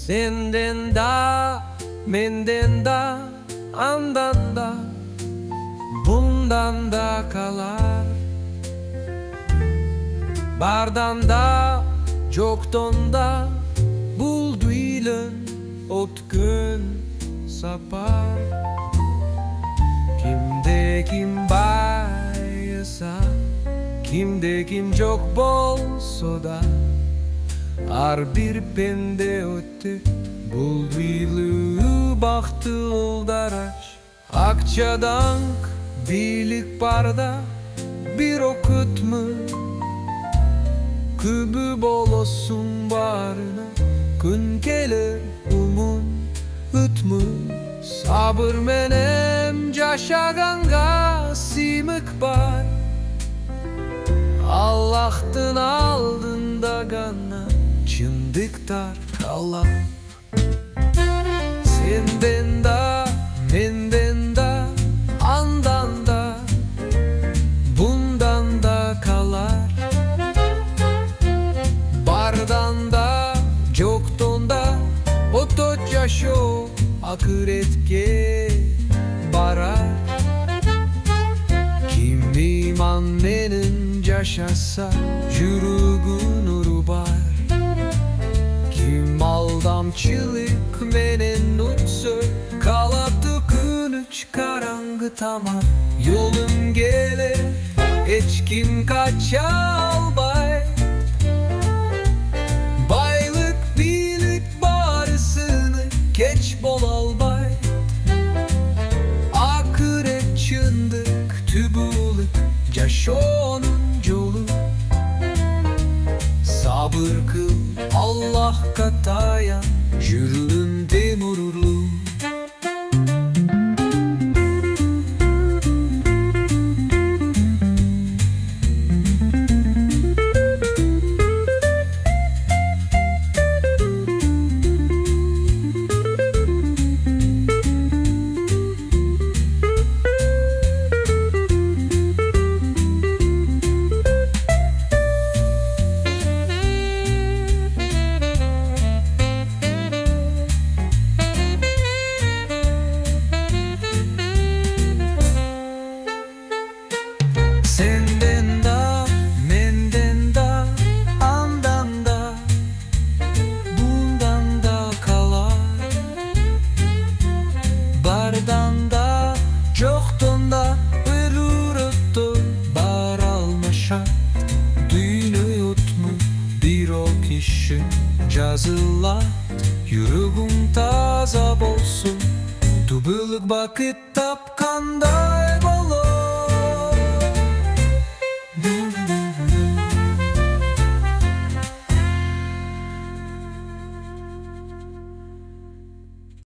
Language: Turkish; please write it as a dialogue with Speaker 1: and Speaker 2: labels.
Speaker 1: Senden da, menden da, andan da, bundan da kalar. Bardan da, çoktan da, bulduylan otkun sapar. Kimde kim bayasa, kimde kim çok bolsa da, ar bir pende öttü, bulduylu baktı ıldaraç. Akçadank bilik barda bir okut mu? Kübü bol olsun barına, gün gelir umun ütmü. Sabır menem caşaganga simik bar. Allah'tan aldığında gana çındıktar kalan. Senden da, menden da, andan da, bundan da kalar. Bardan da, çoktan da, otot yaşo akıretke barar. Kim imannenin yaşasa jürügün urubar. Kim aldamçılık menen utsu kalatı künüç karangı tamam. Yolun gelir eçkin kaça albay. Baylık bilik barısını geç bol albay. Akıret çındık tübülük caşonun yolu. Sabır kıl Allah kataya jürün demururlu. Senden da, menden da, andan da, bundan da kalar. Bardan da, çoktan da, ölürüttü bar almışa. Düğünü yutmu bir o kişi cazılat. Yüreğin taza bolsun, tübülük vakit tapkanda.